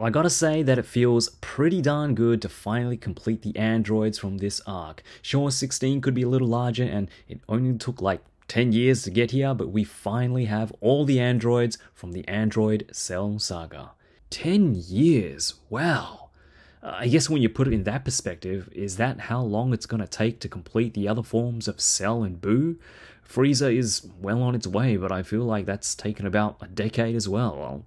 I gotta say that it feels pretty darn good to finally complete the androids from this arc. Sure, 16 could be a little larger and it only took like 10 years to get here, but we finally have all the androids from the Android Cell Saga. 10 years, wow. I guess when you put it in that perspective, is that how long it's gonna take to complete the other forms of Cell and Buu? Frieza is well on its way, but I feel like that's taken about a decade as well.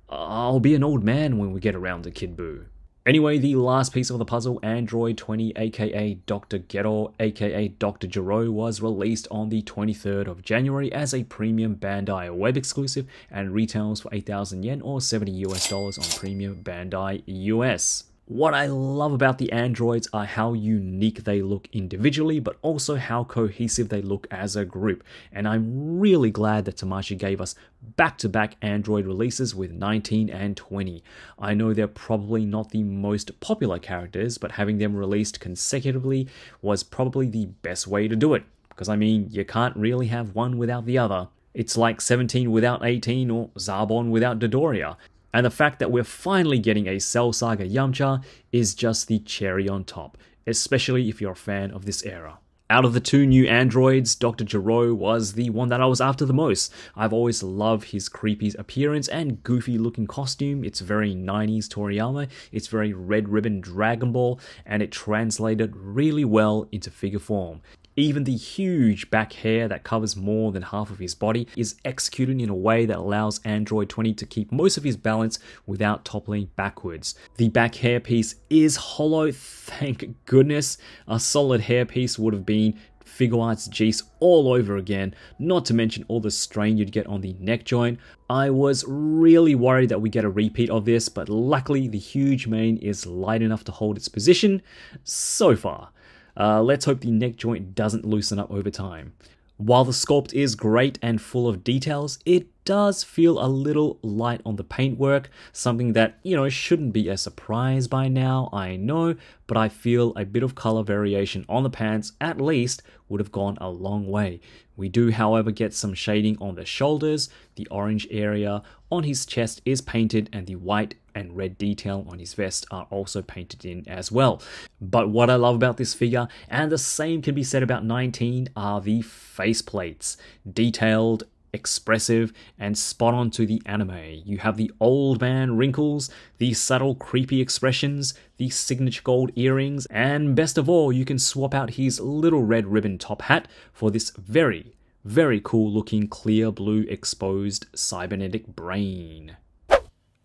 I'll be an old man when we get around to Kid Buu. Anyway, the last piece of the puzzle, Android 20 aka Dr Gero aka Dr Gero, was released on the 23rd of January as a Premium Bandai Web exclusive and retails for 8,000 yen or $70 US on Premium Bandai US. What I love about the androids are how unique they look individually, but also how cohesive they look as a group. And I'm really glad that Tamashii gave us back-to-back android releases with 19 and 20. I know they're probably not the most popular characters, but having them released consecutively was probably the best way to do it. Because I mean, you can't really have one without the other. It's like 17 without 18 or Zarbon without Dodoria. And the fact that we're finally getting a Cell Saga Yamcha is just the cherry on top, especially if you're a fan of this era. Out of the two new androids, Dr. Gero was the one that I was after the most. I've always loved his creepy appearance and goofy looking costume. It's very 90s Toriyama, it's very Red Ribbon Dragon Ball, and it translated really well into figure form. Even the huge back hair that covers more than half of his body is executed in a way that allows Android 20 to keep most of his balance without toppling backwards. The back hair piece is hollow, thank goodness. A solid hair piece would have been Figuarts Geese all over again, not to mention all the strain you'd get on the neck joint. I was really worried that we get a repeat of this, but luckily the huge mane is light enough to hold its position so far. Let's hope the neck joint doesn't loosen up over time. While the sculpt is great and full of details, it does feel a little light on the paintwork, something that, shouldn't be a surprise by now, I know, but I feel a bit of color variation on the pants at least would have gone a long way. We do, however, get some shading on the shoulders, the orange area on his chest is painted, and the white and red detail on his vest are also painted in as well. But what I love about this figure, and the same can be said about 19, are the faceplates. Detailed, expressive, and spot on to the anime. You have the old man wrinkles, the subtle creepy expressions, the signature gold earrings, and best of all, you can swap out his little red ribbon top hat for this very, very cool looking clear blue exposed cybernetic brain.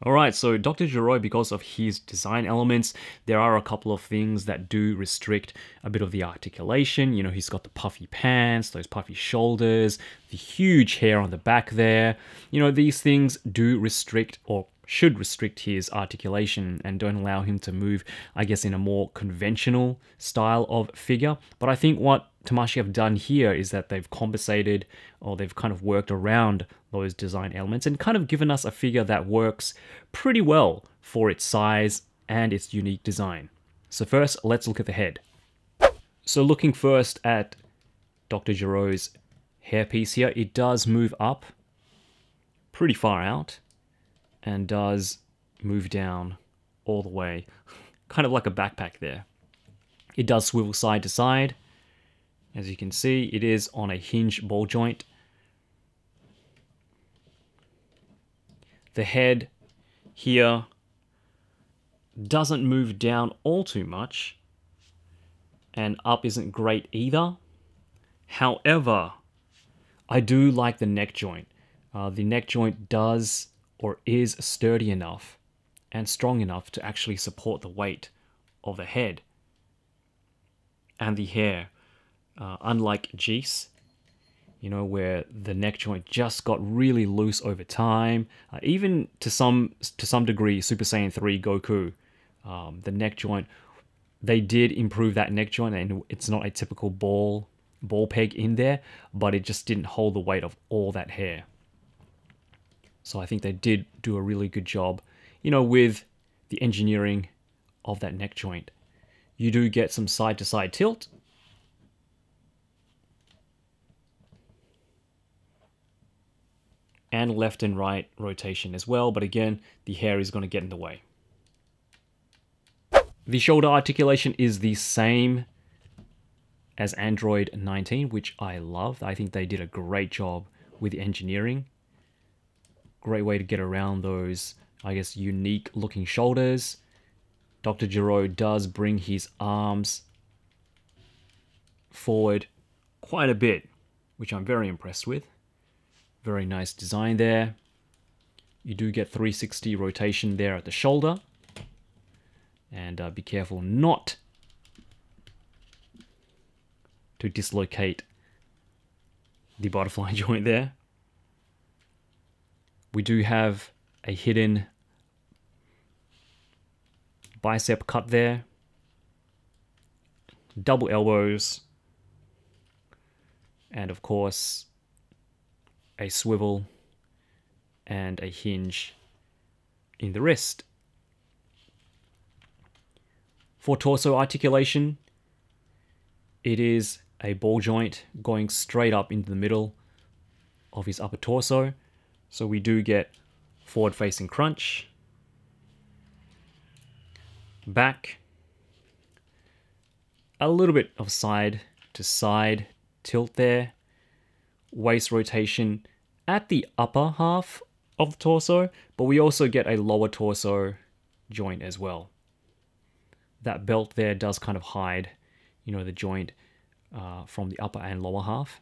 Alright, so Dr. Gero, because of his design elements, there are a couple of things that do restrict a bit of the articulation. He's got the puffy pants, those puffy shoulders, the huge hair on the back there. These things do restrict, or should restrict, his articulation and don't allow him to move, I guess, in a more conventional style of figure. But I think what Tamashii have done here is that they've compensated, or they've kind of worked around those design elements and kind of given us a figure that works pretty well for its size and its unique design. So first, let's look at the head. So looking first at Dr. Gero's hairpiece here, it does move up pretty far out and does move down all the way, kind of like a backpack there. It does swivel side to side. As you can see, it is on a hinge ball joint. The head here doesn't move down all too much, and up isn't great either. However, I do like the neck joint. The neck joint does, or is, sturdy enough and strong enough to actually support the weight of the head and the hair. Unlike Geese, where the neck joint just got really loose over time. Even to some degree, Super Saiyan 3 Goku, the neck joint, they did improve that neck joint, and it's not a typical ball peg in there, but it just didn't hold the weight of all that hair. So I think they did do a really good job, with the engineering of that neck joint. You do get some side-to-side tilt, and left and right rotation as well, but again, the hair is going to get in the way. The shoulder articulation is the same as Android 19, which I love. I think they did a great job with the engineering. Great way to get around those, I guess, unique looking shoulders. Dr. Gero does bring his arms forward quite a bit, which I'm very impressed with. Very nice design there. You do get 360 rotation there at the shoulder. And be careful not to dislocate the butterfly joint there. We do have a hidden bicep cut there. Double elbows. And of course, a swivel and a hinge in the wrist. For torso articulation, it is a ball joint going straight up into the middle of his upper torso. So we do get forward facing crunch, back, a little bit of side to side tilt there, waist rotation at the upper half of the torso, but we also get a lower torso joint as well. That belt there does kind of hide, you know, the joint from the upper and lower half.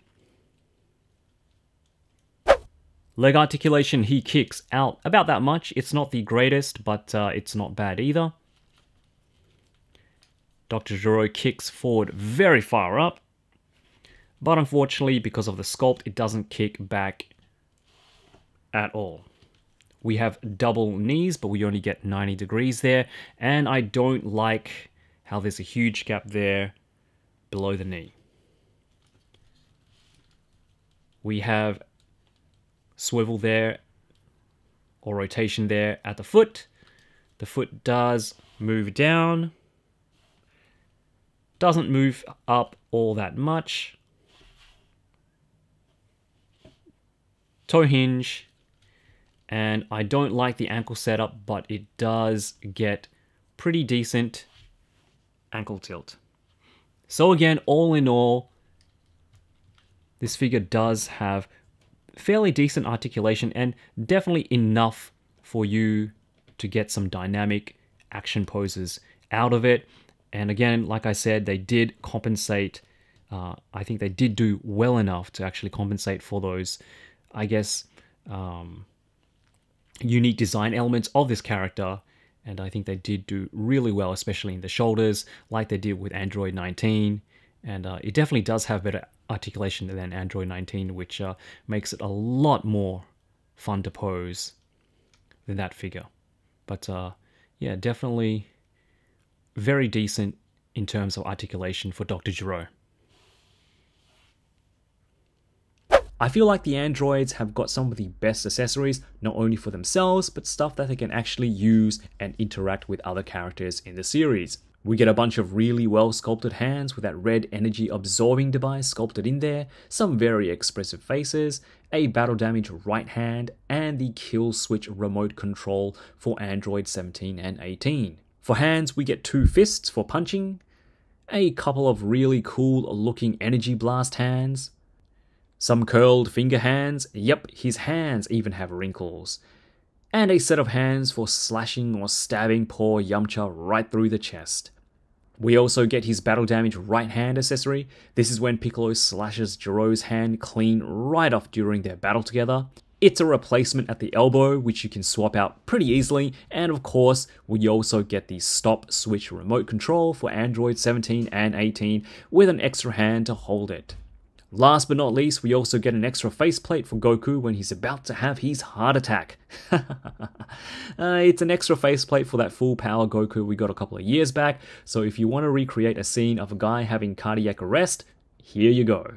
Leg articulation, he kicks out about that much. It's not the greatest, but it's not bad either. Dr. Gero kicks forward very far up, but unfortunately, because of the sculpt, it doesn't kick back at all. We have double knees, but we only get 90 degrees there, and I don't like how there's a huge gap there below the knee. We have swivel there, or rotation there at the foot. The foot does move down, doesn't move up all that much. Toe hinge, and I don't like the ankle setup, but it does get pretty decent ankle tilt. So again, all in all, this figure does have fairly decent articulation and definitely enough for you to get some dynamic action poses out of it. And again, like I said, they did compensate. I think they did do well enough to actually compensate for those, I guess, unique design elements of this character. And I think they did do really well, especially in the shoulders, like they did with Android 19. And it definitely does have better articulation than Android 19, which makes it a lot more fun to pose than that figure. But yeah, definitely very decent in terms of articulation for Dr. Gero. I feel like the androids have got some of the best accessories, not only for themselves, but stuff that they can actually use and interact with other characters in the series. We get a bunch of really well sculpted hands with that red energy absorbing device sculpted in there, some very expressive faces, a battle damage right hand, and the kill switch remote control for Android 17 and 18. For hands, we get 2 fists for punching, a couple of really cool looking energy blast hands, some curled finger hands, yep, his hands even have wrinkles, and a set of hands for slashing or stabbing poor Yamcha right through the chest. We also get his battle damage right hand accessory. This is when Piccolo slashes Gero's hand clean right off during their battle together. It's a replacement at the elbow, which you can swap out pretty easily, and of course, we also get the stop switch remote control for Android 17 and 18 with an extra hand to hold it. Last but not least, we also get an extra faceplate for Goku when he's about to have his heart attack. It's an extra faceplate for that full power Goku we got a couple of years back, so if you want to recreate a scene of a guy having cardiac arrest, here you go.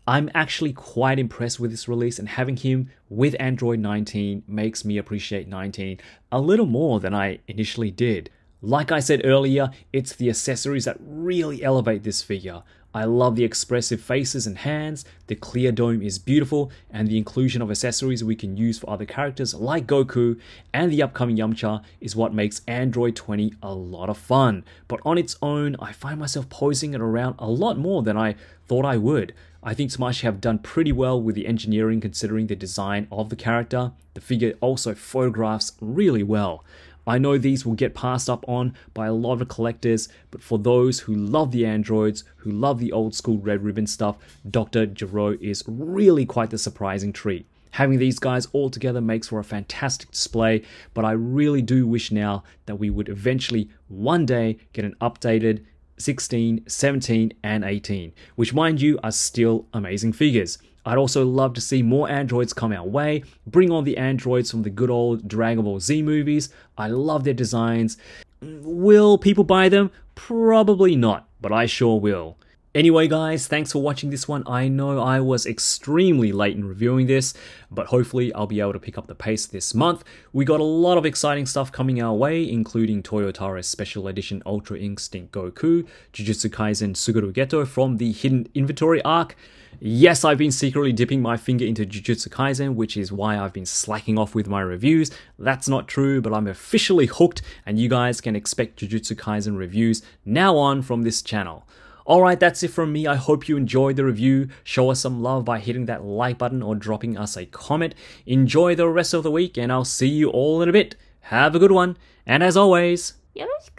I'm actually quite impressed with this release, and having him with Android 19 makes me appreciate 19 a little more than I initially did. Like I said earlier, it's the accessories that really elevate this figure. I love the expressive faces and hands, the clear dome is beautiful, and the inclusion of accessories we can use for other characters like Goku and the upcoming Yamcha is what makes Android 20 a lot of fun. But on its own, I find myself posing it around a lot more than I thought I would. I think Smash have done pretty well with the engineering considering the design of the character. The figure also photographs really well. I know these will get passed up on by a lot of collectors, but for those who love the androids, who love the old school Red Ribbon stuff, Dr. Gero is really quite the surprising treat. Having these guys all together makes for a fantastic display, but I really do wish now that we would eventually one day get an updated 16, 17, and 18, which mind you are still amazing figures. I'd also love to see more androids come our way, bring on the androids from the good old Dragon Ball Z movies. I love their designs. Will people buy them? Probably not, but I sure will. Anyway guys, thanks for watching this one. I know I was extremely late in reviewing this, but hopefully I'll be able to pick up the pace this month. We got a lot of exciting stuff coming our way, including Toyotaro's Special Edition Ultra Instinct Goku, Jujutsu Kaisen Suguru Geto from the Hidden Inventory arc. Yes, I've been secretly dipping my finger into Jujutsu Kaisen, which is why I've been slacking off with my reviews. That's not true, but I'm officially hooked, and you guys can expect Jujutsu Kaisen reviews now on from this channel. Alright, that's it from me. I hope you enjoyed the review. Show us some love by hitting that like button or dropping us a comment. Enjoy the rest of the week, and I'll see you all in a bit. Have a good one, and as always, よろしく